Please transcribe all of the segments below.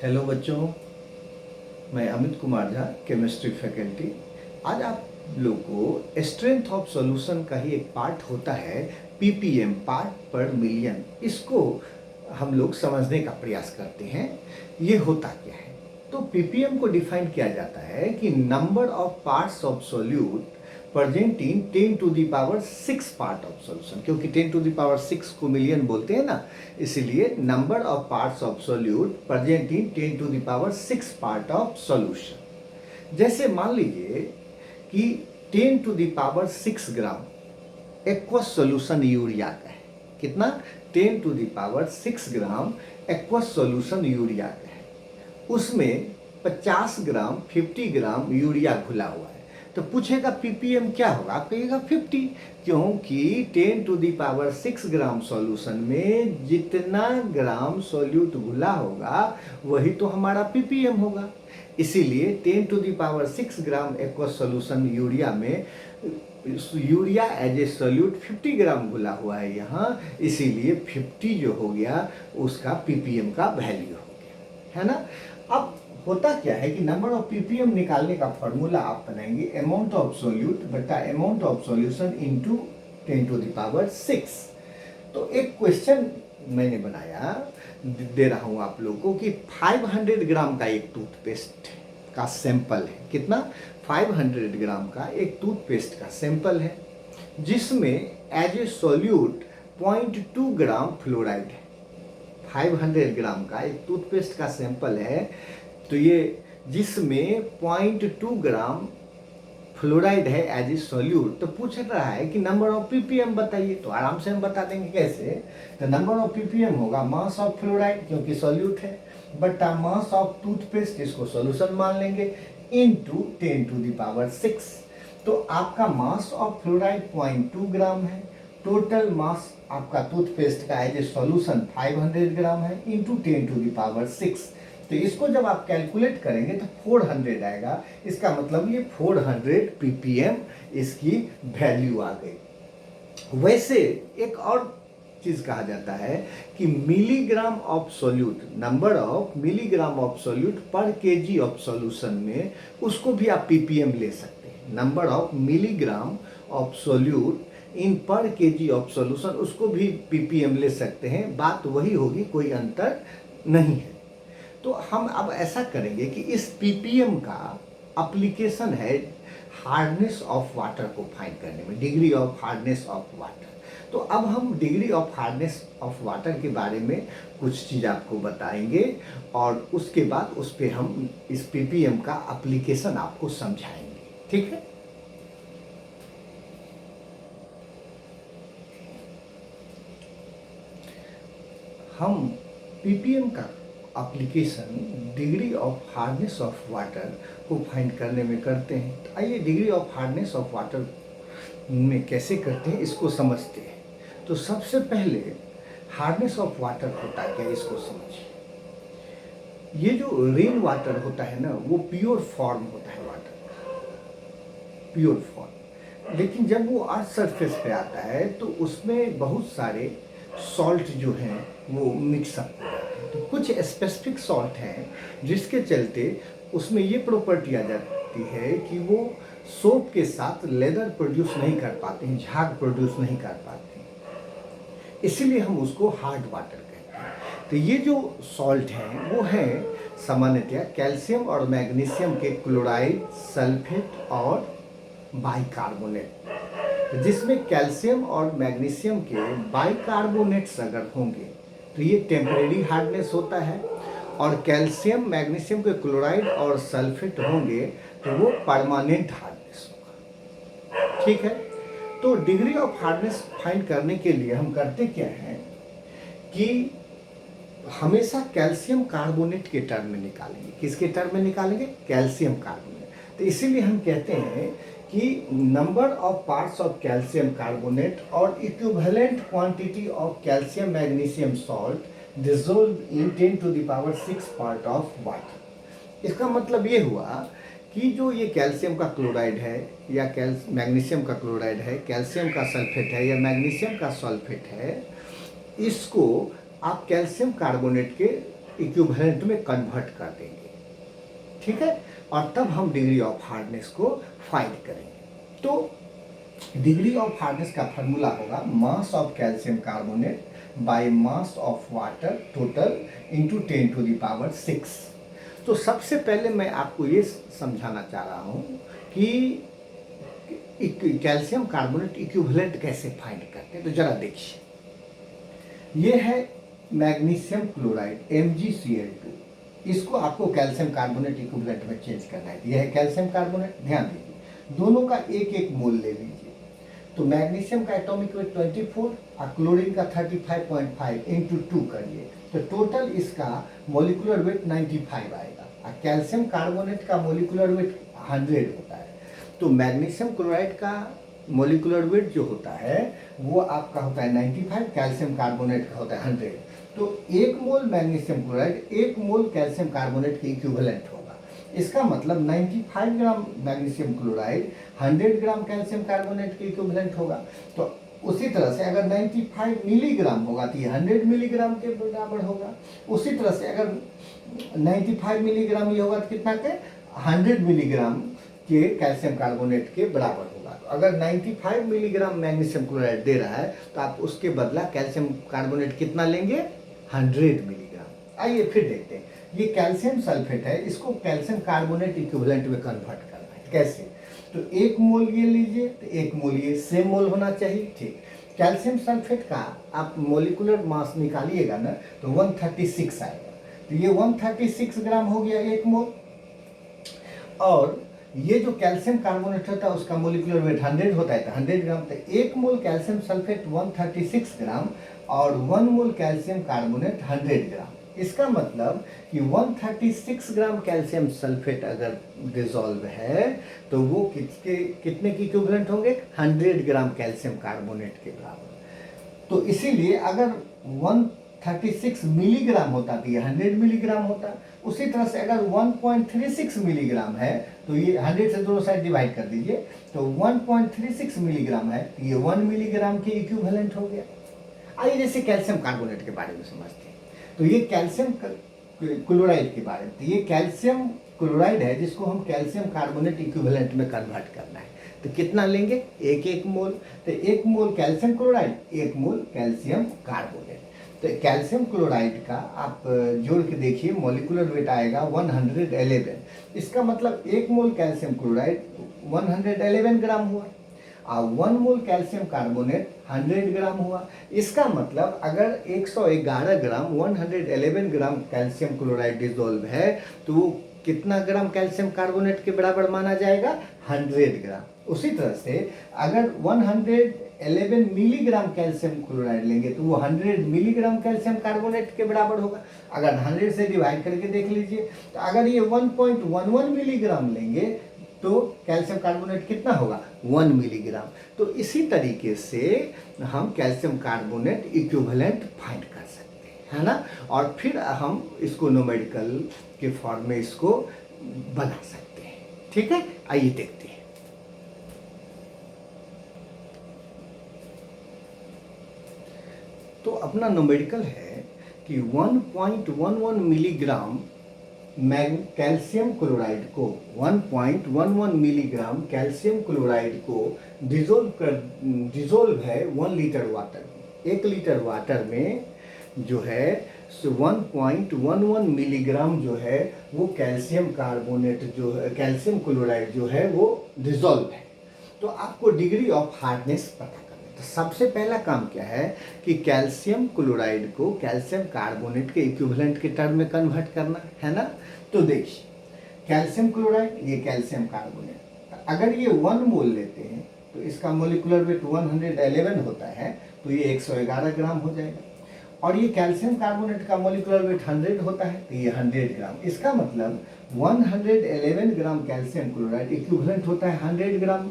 Hello बच्चों, मैं Amit Kumar Jha, chemistry faculty. आज आप लोग को स्ट्रेंथ ऑफ सॉल्यूशन का ही एक पार्ट होता है, पीपीएम, पार्ट पर मिलियन। इसको हम लोग समझने का प्रयास करते हैं। ये होता क्या है? तो पीपीएम को डिफाइन किया जाता है कि number of parts of solute present in 10 to the power 6 part of solution, क्योंकि 10 टू द पावर 6 को मिलियन बोलते हैं ना, इसलिए number of parts of solute present in 10 to the power 6 part of solution. जैसे मान लीजिए कि 10 to the power 6 gram aqueous solution urea का है। कितना? 10 to the power 6 gram aqueous solution urea का है। उसमें 50 ग्राम 50 ग्राम यूरिया घुला हुआ है। तो पूछेगा पीपीएम क्या होगा? आप कहिएगा 50, क्योंकि 10 to the power 6 gram solution में जितना ग्राम सॉल्यूट घुला होगा वही तो हमारा पीपीएम होगा। इसीलिए 10 to the power 6 gram aqueous solution urea में urea as a solute 50 gram घुला हुआ है यहाँ, इसीलिए 50 जो हो गया उसका पीपीएम का वैल्यू हो गया, है ना। अब होता क्या है कि नंबर ऑफ पीपीएम निकालने का फॉर्मूला आप बनाएंगे अमाउंट ऑफ सॉल्यूट बटा amount of solution into 10 to the power 6। तो एक क्वेश्चन मैंने बनाया, दे रहा हूं आप लोगों को कि 500 ग्राम का एक टूथपेस्ट का सैंपल है। कितना? 500 ग्राम का एक टूथपेस्ट का सैंपल है, जिसमें as a solute 0.2 gram fluoride है। 500 ग्राम का एक टूथपेस्ट का सैंपल है, तो ये जिसमें 0.2 ग्राम फ्लोराइड है एज ए सॉल्यूट। तो पूछ रहा है कि नंबर ऑफ पीपीएम बताइए। तो आराम से हम बता देंगे कैसे। तो नंबर ऑफ पीपीएम होगा मास ऑफ फ्लोराइड, क्योंकि सॉल्यूट है, बटा मास ऑफ टूथपेस्ट, इसको सॉल्यूशन मान लेंगे, इनटू 10 टू द पावर 6। तो आपका मास ऑफ फ्लोराइड 0.2 ग्राम है, टोटल मास आपका टूथपेस्ट का एज ए सॉल्यूशन 500 ग्राम है, इंटू 10 टू द पावर 6। तो इसको जब आप कैलकुलेट करेंगे तो 400 आएगा। इसका मतलब ये 400 पीपीएम इसकी वैल्यू आ गई। वैसे एक और चीज कहा जाता है कि milligram of solute, number of milligram of solute पर केजी ऑफ सॉल्यूशन में, उसको भी आप पीपीएम ले सकते हैं। Number of milligram of solute in पर केजी ऑफ सॉल्यूशन, उसको भी पीपीएम ले सकते हैं। बात वही होगी, कोई अंतर नहीं है। तो हम अब ऐसा करेंगे कि इस पीपीएम का एप्लीकेशन है हार्डनेस ऑफ वाटर को फाइंड करने में, degree of hardness of water. तो अब हम degree of hardness of water के बारे में कुछ चीज़ आपको बताएंगे, और उसके बाद उस पर हम इस पीपीएम का एप्लीकेशन आपको समझाएंगे। ठीक है? हम पीपीएम का application degree of hardness of water को फाइंड करने में करते हैं। तो आइए degree of hardness of water में कैसे करते हैं इसको समझते हैं। तो सबसे पहले हार्डनेस ऑफ वाटर होता है क्या, इसको समझिए। ये जो रेन वाटर होता है ना, वो प्योर फॉर्म होता है वाटर का, प्योर फॉर्म। लेकिन जब वो अर्थ सरफेस पे आता है तो उसमें बहुत सारे सॉल्ट जो हैं वो मिक्सअप हो जाते हैं। तो कुछ स्पेसिफिक सॉल्ट हैं जिसके चलते उसमें ये प्रॉपर्टी आ जाती है कि वो सोप के साथ लेदर प्रोड्यूस नहीं कर पाते हैं, झाग प्रोड्यूस नहीं कर पाते हैं, इसीलिए हम उसको हार्ड वाटर कहते हैं। तो ये जो सॉल्ट हैं वो हैं सामान्यतया कैल्शियम और मैग्नीशियम के क्लोराइड, सल्फेट और बाइकार्बोनेट। जिसमें कैल्शियम और मैग्नीशियम के बाइकार्बोनेट्स अगर होंगे तो ये टेम्परेरी हार्डनेस होता है, और कैल्शियम मैग्नीशियम के क्लोराइड और सल्फेट होंगे तो वो परमानेंट हार्डनेस होगा। ठीक है? तो डिग्री ऑफ हार्डनेस फाइंड करने के लिए हम करते क्या हैं कि हमेशा कैल्शियम कार्बोनेट के टर्म में निकालेंगे। किसके टर्म में निकालेंगे? Calcium carbonate. तो इसीलिए हम कहते हैं कि number of parts of calcium carbonate और equivalent quantity of calcium magnesium salt dissolve in 10 to the power 6 part of water. इसका मतलब ये हुआ कि जो ये कैल्शियम का क्लोराइड है या मैग्नीशियम का क्लोराइड है, कैल्शियम का सल्फेट है या मैग्नीशियम का सल्फेट है, इसको आप कैल्शियम कार्बोनेट के इक्विवेलेंट में कन्वर्ट कर देंगे, ठीक है, और तब हम डिग्री ऑफ हार्डनेस को फाइंड करेंगे। तो डिग्री ऑफ हार्डनेस का फार्मूला होगा मास of calcium carbonate by mass of water total into 10⁶। तो सबसे पहले मैं आपको ये समझाना चाह रहा हूँ कि कैल्शियम कार्बोनेट इक्विवेलेंट कैसे फाइंड करते हैं। तो जरा देखिए, ये है मैग्नीशियम क्लोराइड MgCl2, इसको आपको कैल्शियम कार्बोनेट इक्विवेलेंट में चेंज करना है। यह है कैल्शियम कार्बोनेट, ध्यान दीजिए दोनों का एक एक मोल ले लीजिए। तो मैग्नीशियम का एटॉमिक वेट 24 और क्लोरीन का 35.5 इंटू 2 करिए, तो टोटल इसका मोलिकुलर वेट 95 आएगा, और कैल्शियम कार्बोनेट का मोलिकुलर वेट 100 होता है। तो मैग्नीशियम क्लोराइड का मोलिकुलर वेट जो होता है वो आपका होता है 95, कैल्शियम कार्बोनेट का होता है 100। तो 1 mole magnesium chloride 1 mole calcium carbonate के इक्विवेलेंट होगा। इसका मतलब 95 gram magnesium chloride 100 gram calcium carbonate के इक्विवेलेंट होगा। तो उसी तरह से अगर 95 मिलीग्राम होगा तो ये 100 मिलीग्राम के बराबर होगा। उसी तरह से अगर 95 मिलीग्राम ये होगा तो कितना के 100 मिलीग्राम के कैल्शियम कार्बोनेट के बराबर होगा। तो अगर 95 मिलीग्राम मैग्नीशियम क्लोराइड दे रहा है तो आप उसके बदला कैल्शियम कार्बोनेट कितना लेंगे, 100 मिलीग्राम। आइए फिर देखते हैं, ये कैल्शियम सल्फेट है, इसको कैल्शियम कार्बोनेट इक्विवेलेंट में कन्वर्ट करना है। कैसे, तो 1 मोल ये लीजिए तो 1 मोल ये सेम मोल होना चाहिए, ठीक। कैल्शियम सल्फेट का आप मोलिकुलर मास निकालिएगा ना तो 136 आएगा, तो ये 136 ग्राम हो गया 1 मोल। और ये जो कैल्शियम कार्बोनेट होता है उसका मोलिकुलर वेट 100 होता है, तो 100 ग्राम, तो 1 मोल कैल्शियम सल्फेट 136 ग्राम और 1 मोल कैल्शियम कार्बोनेट 100 ग्राम। इसका मतलब कि 136 ग्राम कैल्शियम सल्फेट अगर डिसॉल्व है तो वो कितने की इक्विवेलेंट होंगे, 100 ग्राम कैल्शियम कार्बोनेट के बराबर। तो इसीलिए अगर 136 मिलीग्राम होता तो ये 100 मिलीग्राम होता। उसी तरह से अगर 1.36 मिलीग्राम है तो ये 100 से दोनों साइड डिवाइड कर दीजिए, तो 1.36 मिलीग्राम है तो ये 1 मिलीग्राम के इक्विवेलेंट हो गया। आइए जैसे कैल्शियम कार्बोनेट के बारे में समझते हैं। तो ये कैल्शियम क्लोराइड के बारे में, तो ये कैल्शियम क्लोराइड है जिसको हम कैल्शियम कार्बोनेट इक्विवेलेंट में कन्वर्ट करना है। तो कितना लेंगे, 1 मोल, तो 1 mole calcium chloride 1 mole calcium carbonate. तो कैल्शियम क्लोराइड का आप जोड़ के देखिए मॉलिक्यूलर वेट आएगा 111। इसका मतलब 1 मोल कैल्शियम क्लोराइड 111 ग्राम हुआ और 1 मोल कैल्शियम कार्बोनेट 100 ग्राम हुआ। इसका मतलब अगर 111 ग्राम 111 ग्राम कैल्शियम क्लोराइड डिसॉल्व है तो वो कितना ग्राम कैल्शियम कार्बोनेट के बराबर माना जाएगा, 100 ग्राम। उसी तरह से अगर 111 मिलीग्राम कैल्शियम क्लोराइड लेंगे तो वो 100 मिलीग्राम कैल्शियम कार्बोनेट के बराबर होगा। अगर 100 से डिवाइड करके देख लीजिए, तो अगर ये 1.11 मिलीग्राम लेंगे तो कैल्शियम कार्बोनेट कितना होगा, 1 मिलीग्राम। तो इसी तरीके से हम कैल्शियम कार्बोनेट इक्विवेलेंट फाइंड कर सकते हैं, है ना। और फिर हम इसको न्यूमेरिकल के फॉर्म में इसको बना सकते हैं, ठीक है। आइए देखते हैं। तो अपना न्यूमेरिकल है कि 1.11 मिलीग्राम कैल्शियम क्लोराइड को 1.11 मिलीग्राम कैल्शियम क्लोराइड को डिसॉल्व है 1 लीटर वाटर में। 1 लीटर वाटर में जो है 1.11 मिलीग्राम जो है वो कैल्शियम कार्बोनेट जो है, कैल्शियम क्लोराइड जो है वो डिसॉल्व है। तो आपको डिग्री ऑफ हार्डनेस पता करना है। तो सबसे पहला काम क्या है कि कैल्शियम क्लोराइड को कैल्शियम कार्बोनेट के इक्विवेलेंट के टर्म में कन्वर्ट करना है ना। तो देखिए कैल्शियम क्लोराइड, ये कैल्शियम कार्बोनेट, अगर ये 1 मोल लेते हैं तो इसका मोलिकुलर वेट 111 होता है, तो ये 111 ग्राम हो जाएगा। और ये कैल्शियम कार्बोनेट का मोलिकुलर वेट 100 होता है, तो ये 100 ग्राम। इसका मतलब 111 ग्राम कैल्शियम क्लोराइड इक्विवेलेंट होता है 100 ग्राम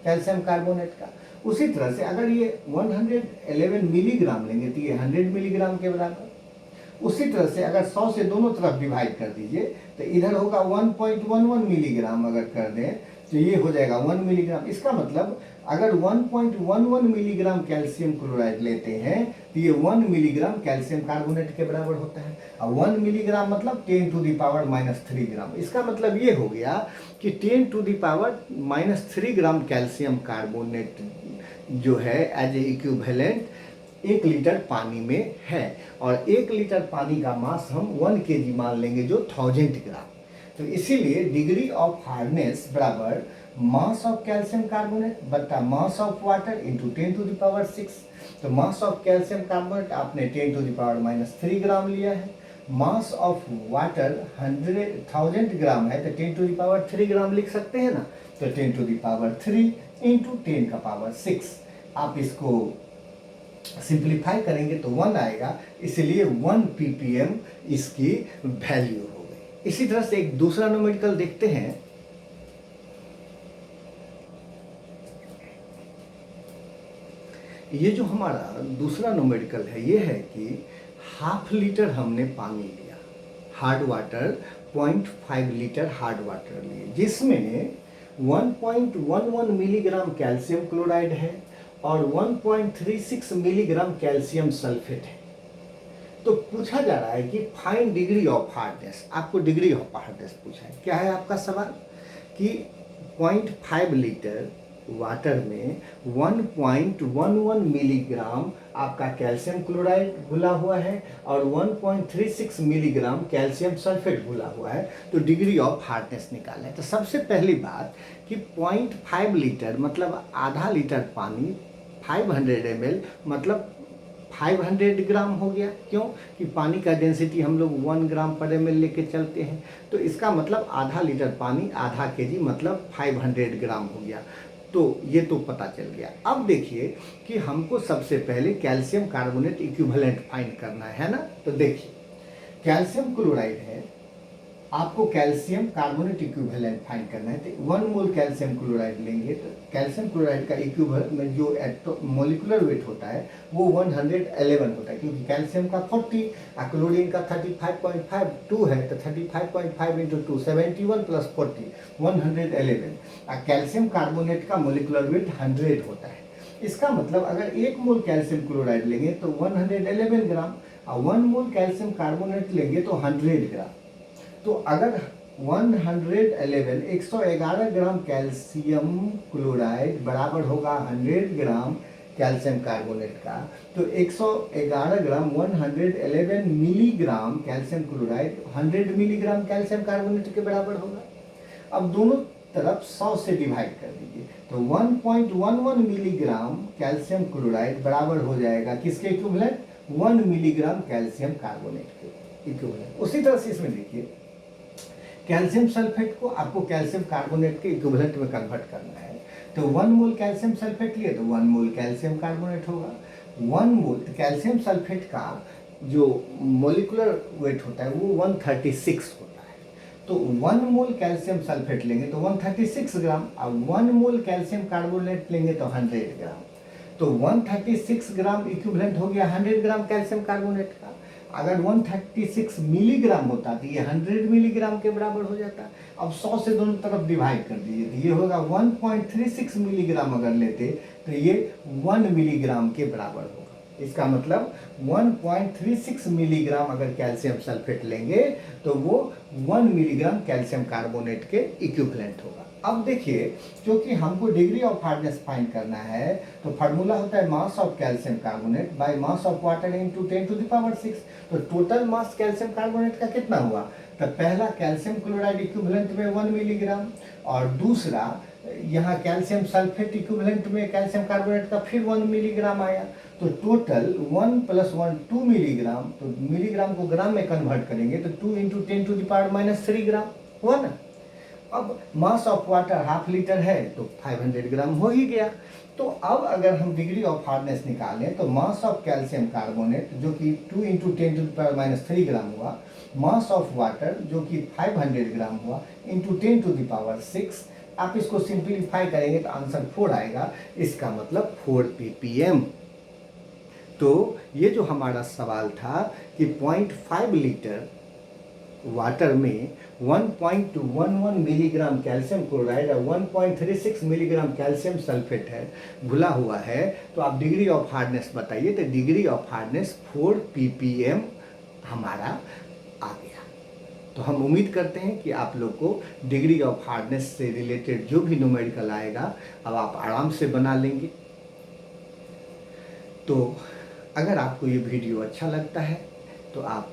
कैल्शियम कार्बोनेट का। उसी तरह से अगर ये 111 मिलीग्राम लेंगे तो ये 100 मिलीग्राम के बराबर। उसी तरह से अगर 100 से दोनों तरफ डिवाइड कर दीजिए तो इधर होगा 1.11 मिलीग्राम, अगर कर दें तो ये हो जाएगा 1 मिलीग्राम। इसका मतलब अगर 1.11 मिलीग्राम कैल्शियम क्लोराइड लेते हैं तो ये 1 मिलीग्राम कैल्शियम कार्बोनेट के बराबर होता है। अब 1 मिलीग्राम मतलब 10 टू द पावर -3 ग्राम। इसका मतलब ये हो गया कि 10 to the power -3 gram calcium carbonate जो है एज ए इक्विवेलेंट 1 लीटर पानी में है। और 1 लीटर पानी का मास हम 1 केजी मान लेंगे जो 1000 ग्राम। तो इसीलिए डिग्री ऑफ हार्डनेस बराबर मास ऑफ कैल्शियम कार्बोनेट बटा mass of water into 10 to the power 6। तो मास ऑफ कैल्शियम कार्बोनेट आपने 10 टू द पावर -3 ग्राम लिया है, मास ऑफ वाटर 1000 ग्राम है तो 10 टू द पावर 3 ग्राम लिख सकते हैं ना। तो 10 टू द पावर 3 इंटू 10 का पावर 6। आप इसको सिंप्लीफाई करेंगे तो 1 आएगा, इसलिए 1 ppm इसकी वैल्यू हो गई। इसी तरह से एक दूसरा न्यूमेरिकल देखते हैं। ये जो हमारा दूसरा न्यूमेरिकल है ये है कि ½ लीटर हमने पानी लिया, hard water 0.5 litre hard water लिए, जिसमें 1.11 मिलीग्राम कैल्शियम क्लोराइड है और 1.36 मिलीग्राम कैल्शियम सल्फेट है। तो पूछा जा रहा है कि फाइंड डिग्री ऑफ हार्डनेस। आपको डिग्री ऑफ हार्डनेस पूछा है। क्या है आपका सवाल कि 0.5 लीटर वाटर में 1.11 मिलीग्राम आपका कैल्शियम क्लोराइड घुला हुआ है और 1.36 मिलीग्राम कैल्शियम सल्फेट घुला हुआ है। तो डिग्री ऑफ हार्डनेस निकालें। तो सबसे पहली बात कि 0.5 लीटर मतलब आधा लीटर पानी 500 ml मतलब 500 ग्राम हो गया। क्यों कि पानी का डेंसिटी हम लोग 1 ग्राम पर ml लेके चलते हैं। तो इसका मतलब आधा लीटर पानी आधा केजी मतलब 500 ग्राम हो गया। तो ये तो पता चल गया। अब देखिए कि हमको सबसे पहले कैल्शियम कार्बोनेट इक्विवेलेंट फाइंड करना है ना। तो देखिए कैल्शियम क्लोराइड है, आपको कैल्शियम कार्बोनेट इक्विवेलेंट फाइंड करना है। तो 1 मोल कैल्शियम क्लोराइड लेंगे तो कैल्शियम क्लोराइड का इक्विवेलेंट जो मोलिकुलर वेट होता है वो 111 होता है, क्योंकि कैल्शियम का 40 और क्लोरीन का 35.52 है। तो 35.5 इंटू 2 71 प्लस 40 111। और कैल्शियम कार्बोनेट का मोलिकुलर वेट 100 होता है। इसका मतलब अगर 1 मोल कैल्शियम क्लोराइड लेंगे तो 111 ग्राम और 1 मोल कैल्शियम कार्बोनेट लेंगे तो 100 ग्राम। तो अगर 111 ग्राम कैल्शियम क्लोराइड बराबर होगा 100 ग्राम कैल्शियम कार्बोनेट का, तो 111 ग्राम 111 milligram calcium chloride 100 milligram calcium carbonate के बराबर होगा। अब दोनों तरफ 100 से डिवाइड कर दीजिए तो 1.11 मिलीग्राम कैल्शियम क्लोराइड बराबर हो जाएगा किसके इक्विवेलेंट 1 मिलीग्राम कैल्शियम कार्बोनेट के इक्विवेलेंट। उसी तरह से इसमें देखिए कैल्शियम सल्फेट को आपको कैल्शियम कार्बोनेट के इक्विवेलेंट में कन्वर्ट करना है। तो 1 मोल कैल्शियम सल्फेट लिए तो 1 मोल कैल्शियम कार्बोनेट होगा। 1 मोल कैल्शियम सल्फेट का जो मोलिकुलर वेट होता है वो 136 होता है। तो 1 मोल कैल्शियम सल्फेट लेंगे तो 136 ग्राम और 1 मोल कैल्शियम कार्बोनेट लेंगे तो 100 ग्राम। तो 136 ग्राम इक्विवेलेंट हो गया 100 ग्राम कैल्शियम कार्बोनेट का। अगर 136 मिलीग्राम होता तो ये 100 मिलीग्राम के बराबर हो जाता। अब 100 से दोनों तरफ डिवाइड कर दीजिए तो ये होगा 1.36 मिलीग्राम अगर लेते तो ये 1 मिलीग्राम के बराबर होगा। इसका मतलब 1.36 मिलीग्राम अगर कैल्शियम सल्फेट लेंगे तो वो 1 मिलीग्राम कैल्शियम कार्बोनेट के इक्विवेलेंट होगा। अब देखिए क्योंकि हमको डिग्री ऑफ हार्डनेस फाइंड करना है तो फार्मूला होता है mass of calcium carbonate by mass of water into 10 to the power 6। तो टोटल मास कैल्शियम कार्बोनेट का कितना हुआ। तो पहला कैल्शियम क्लोराइड इक्विवेलेंट में 1 मिलीग्राम और दूसरा यहाँ कैल्शियम सल्फेट इक्विवेलेंट में कैल्शियम कार्बोनेट का फिर 1 मिलीग्राम आया। तो टोटल 1 + 1 2 मिलीग्राम। तो मिलीग्राम को ग्राम में कन्वर्ट करेंगे तो 2 × 10 टू द पावर -3 ग्राम हुआ ना। अब मास ऑफ वाटर ½ लीटर है तो 500 ग्राम हो ही गया। तो अब अगर हम डिग्री ऑफ हार्डनेस निकालें तो मास ऑफ कैल्शियम कार्बोनेट जो कि 2 × 10 टू द पावर -3 ग्राम हुआ, मास ऑफ वाटर जो कि 500 ग्राम हुआ इंटू 10 टू द पावर 6। आप इसको सिंप्लीफाई करेंगे तो आंसर 4 आएगा। इसका मतलब 4 ppm। तो ये जो हमारा सवाल था कि 0.5 लीटर वाटर में 1.11 मिलीग्राम कैल्शियम क्लोराइड और 1.36 मिलीग्राम कैल्शियम सल्फेट है, घुला हुआ है, तो आप डिग्री ऑफ हार्डनेस बताइए। तो डिग्री ऑफ हार्डनेस 4 ppm हमारा आ गया। तो हम उम्मीद करते हैं कि आप लोग को डिग्री ऑफ हार्डनेस से रिलेटेड जो भी न्यूमेरिकल आएगा अब आप आराम से बना लेंगे। तो अगर आपको ये वीडियो अच्छा लगता है तो आप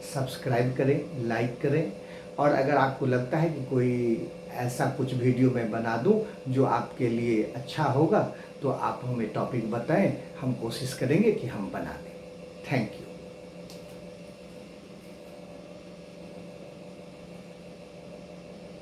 सब्सक्राइब करें, लाइक करें, और अगर आपको लगता है कि कोई ऐसा कुछ वीडियो मैं बना दूं जो आपके लिए अच्छा होगा तो आप हमें टॉपिक बताएं, हम कोशिश करेंगे कि हम बना दें। Thank you.